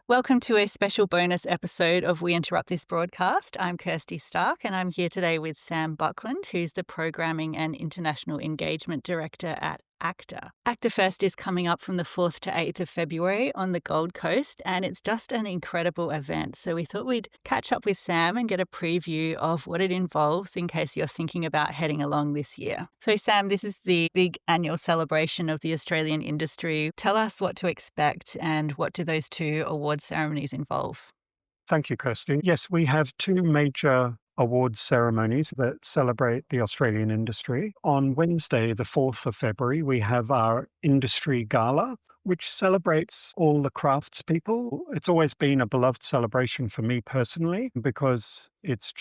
Welcome to a special bonus episode of We Interrupt This Broadcast. I'm Kirsty Stark and I'm here today with Sam Buckland, who's the Programming and International Engagement Director at AACTA. AACTA Fest is coming up from the 4th to 8th of February on the Gold Coast, and it's just an incredible event. So we thought we'd catch up with Sam and get a preview of what it involves in case you're thinking about heading along this year. So Sam, this is the big annual celebration of the Australian industry. Tell us what to expect and what do those two award ceremonies involve? Thank you, Kirsty. Yes, we have two major awards ceremonies that celebrate the Australian industry. On Wednesday, the 4th of February, we have our Industry Gala, which celebrates all the craftspeople. It's always been a beloved celebration for me personally because it's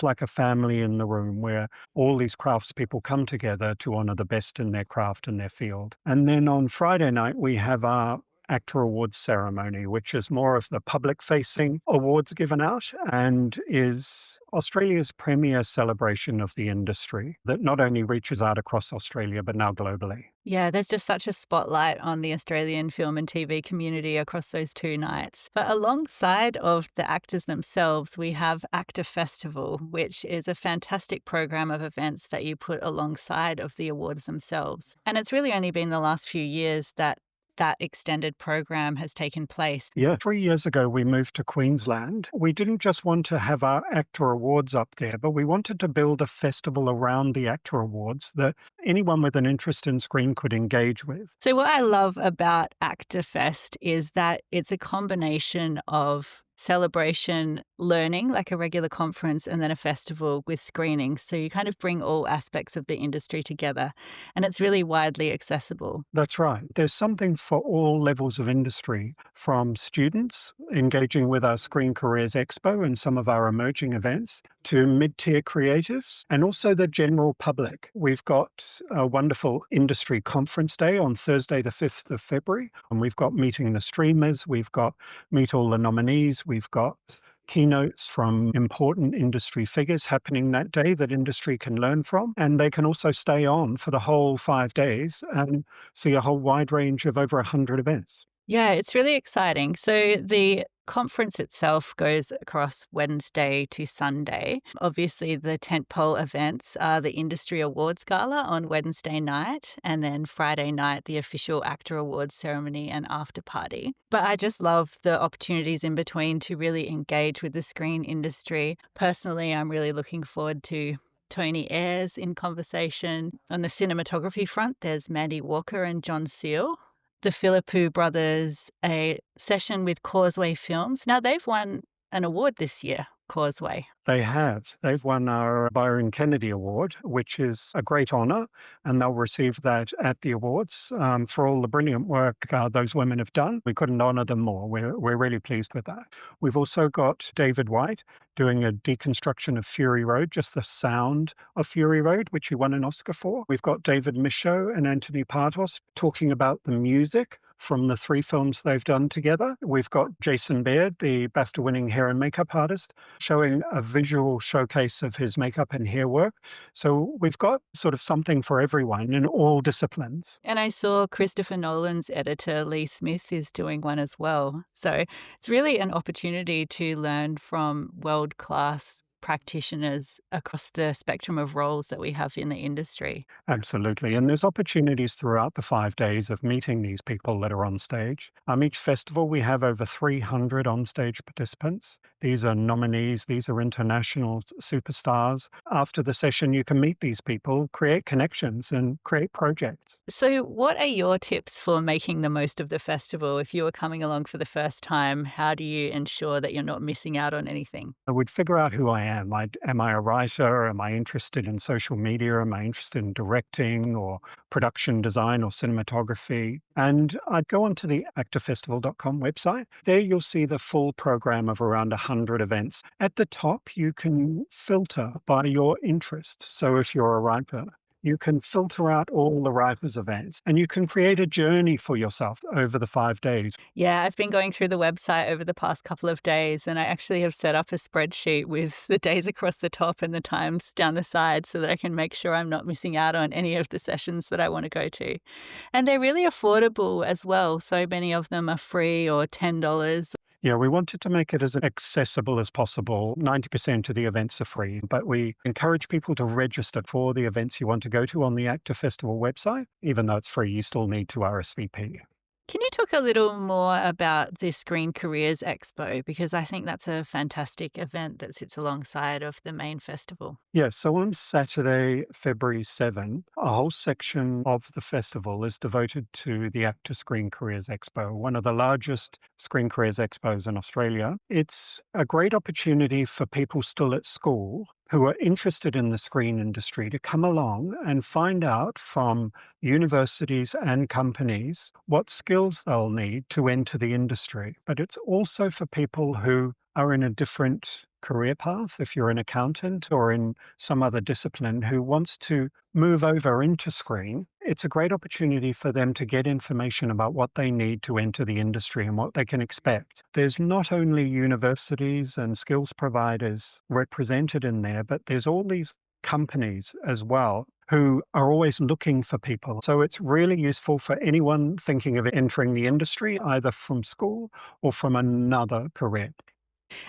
like a family in the room where all these craftspeople come together to honor the best in their craft and their field. And then on Friday night, we have our AACTA Awards ceremony, which is more of the public-facing awards given out and is Australia's premier celebration of the industry that not only reaches out across Australia, but now globally. Yeah, there's just such a spotlight on the Australian film and TV community across those two nights. But alongside of the actors themselves, we have AACTA Festival, which is a fantastic program of events that you put alongside of the awards themselves. And it's really only been the last few years that extended program has taken place. Yeah, 3 years ago, we moved to Queensland. We didn't just want to have our AACTA Awards up there, but we wanted to build a festival around the AACTA Awards that anyone with an interest in screen could engage with. So what I love about AACTA Fest is that it's a combination of celebration learning, like a regular conference, and then a festival with screenings. So you kind of bring all aspects of the industry together, and it's really widely accessible. That's right. There's something for all levels of industry, from students engaging with our Screen Careers Expo and some of our emerging events, to mid-tier creatives, and also the general public. We've got a wonderful industry conference day on Thursday, the 5th of February, and we've got Meeting the Streamers, we've got Meet All the Nominees, we've got keynotes from important industry figures happening that day that industry can learn from. And they can also stay on for the whole 5 days and see a whole wide range of over 100 events. Yeah, it's really exciting. So the conference itself goes across Wednesday to Sunday. Obviously, the tentpole events are the Industry Awards Gala on Wednesday night, and then Friday night, the official AACTA Awards ceremony and after party. But I just love the opportunities in between to really engage with the screen industry. Personally, I'm really looking forward to Tony Ayres in conversation. On the cinematography front, there's Mandy Walker and John Seal. The Philippou brothers, a session with Causeway Films. Now, they've won an award this year, Causeway. They have. They've won our Byron Kennedy Award, which is a great honor, and they'll receive that at the awards for all the brilliant work those women have done. We couldn't honor them more. We're really pleased with that. We've also got David White doing a deconstruction of Fury Road, just the sound of Fury Road, which he won an Oscar for. We've got David Michaud and Anthony Partos talking about the music from the three films they've done together. We've got Jason Baird, the BAFTA-winning hair and makeup artist, showing a visual showcase of his makeup and hair work. So we've got sort of something for everyone in all disciplines. And I saw Christopher Nolan's editor, Lee Smith, is doing one as well. So it's really an opportunity to learn from world-class practitioners across the spectrum of roles that we have in the industry. Absolutely. And there's opportunities throughout the 5 days of meeting these people that are on stage. Each festival, we have over 300 on-stage participants. These are nominees. These are international superstars. After the session, you can meet these people, create connections, and create projects. So what are your tips for making the most of the festival? If you were coming along for the first time, how do you ensure that you're not missing out on anything? I would figure out who I am. Am I a writer? Am I interested in social media? Am I interested in directing or production design or cinematography? And I'd go onto the actafestival.com website. There you'll see the full program of around 100 events. At the top, you can filter by your interest. So if you're a writer, You can filter out all the writers' events and you can create a journey for yourself over the 5 days. Yeah, I've been going through the website over the past couple of days, and I actually have set up a spreadsheet with the days across the top and the times down the side so that I can make sure I'm not missing out on any of the sessions that I want to go to. And they're really affordable as well. So many of them are free or $10. Yeah, we wanted to make it as accessible as possible. 90% of the events are free, but we encourage people to register for the events you want to go to on the AACTA Festival website. Even though it's free, you still need to RSVP. Can you talk a little more about the Screen Careers Expo? Because I think that's a fantastic event that sits alongside of the main festival. Yes, so on Saturday, February 7, a whole section of the festival is devoted to the AACTA Screen Careers Expo, one of the largest screen careers expos in Australia. It's a great opportunity for people still at school who are interested in the screen industry to come along and find out from universities and companies what skills they'll need to enter the industry. But it's also for people who are in a different career path, if you're an accountant or in some other discipline who wants to move over into screen. It's a great opportunity for them to get information about what they need to enter the industry and what they can expect. There's not only universities and skills providers represented in there, but there's all these companies as well who are always looking for people. So it's really useful for anyone thinking of entering the industry, either from school or from another career.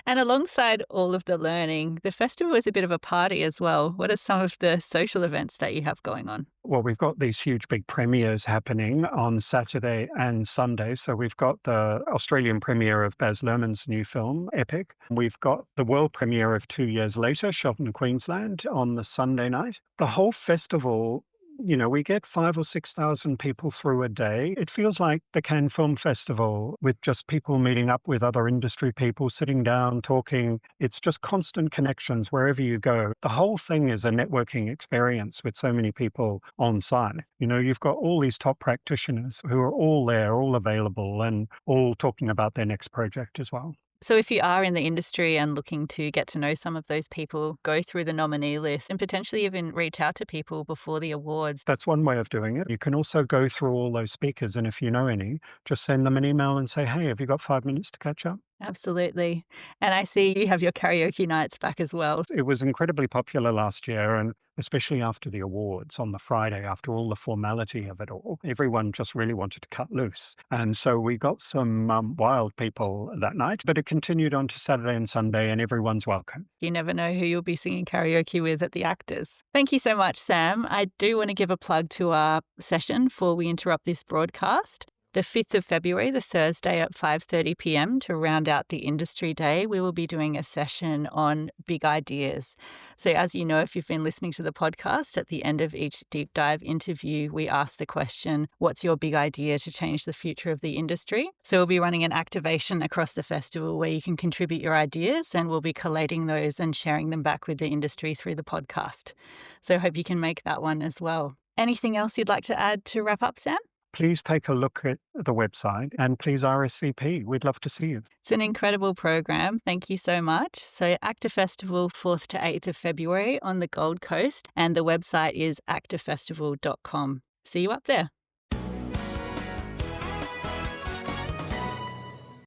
And alongside all of the learning, the festival is a bit of a party as well. What are some of the social events that you have going on? Well, we've got these huge big premieres happening on Saturday and Sunday. So we've got the Australian premiere of Baz Luhrmann's new film, Epic. We've got the world premiere of 2 Years Later, shot in Queensland on the Sunday night. The whole festival, we get 5,000 or 6,000 people through a day. It feels like the Cannes Film Festival with just people meeting up with other industry people, sitting down, talking. It's just constant connections wherever you go. The whole thing is a networking experience with so many people on site. You've got all these top practitioners who are all there, all available, and all talking about their next project as well. So if you are in the industry and looking to get to know some of those people, go through the nominee list and potentially even reach out to people before the awards. That's one way of doing it. You can also go through all those speakers, and if you know any, just send them an email and say, hey, have you got 5 minutes to catch up? Absolutely. And I see you have your karaoke nights back as well. It was incredibly popular last year, and especially after the awards on the Friday, after all the formality of it all, everyone just really wanted to cut loose. And so we got some wild people that night, but it continued on to Saturday and Sunday, and everyone's welcome. You never know who you'll be singing karaoke with at the AACTAs. Thank you so much, Sam. I do want to give a plug to our session before we interrupt this broadcast. The 5th of February, the Thursday at 5:30 p.m. to round out the industry day, we will be doing a session on big ideas. So as you know, if you've been listening to the podcast, at the end of each deep dive interview, we ask the question, what's your big idea to change the future of the industry? So we'll be running an activation across the festival where you can contribute your ideas, and we'll be collating those and sharing them back with the industry through the podcast. So I hope you can make that one as well. Anything else you'd like to add to wrap up, Sam? Please take a look at the website and please RSVP. We'd love to see you. It's an incredible program. Thank you so much. So AACTA Festival, 4th to 8th of February on the Gold Coast, and the website is actafestival.com. See you up there.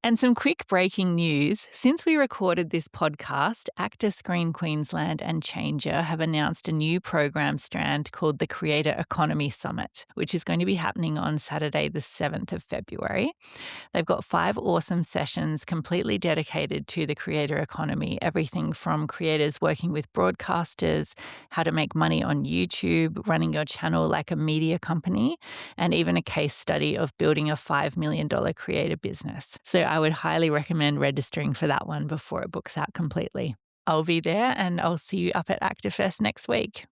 And some quick breaking news. Since we recorded this podcast, AACTA Screen Queensland and Changer have announced a new program strand called the Creator Economy Summit, which is going to be happening on Saturday, the 7th of February. They've got 5 awesome sessions completely dedicated to the creator economy, everything from creators working with broadcasters, how to make money on YouTube, running your channel like a media company, and even a case study of building a $5 million creator business. So I would highly recommend registering for that one before it books out completely. I'll be there, and I'll see you up at ActiFest next week.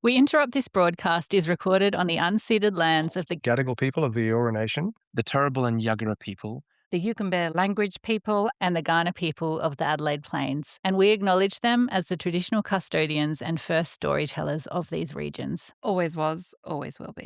We Interrupt This broadcast is recorded on the unceded lands of the Gadigal people of the Eora Nation, the Turrbal and Yagara people, the Yugambeh language people, and the Kaurna people of the Adelaide Plains, and we acknowledge them as the traditional custodians and first storytellers of these regions. Always was, always will be.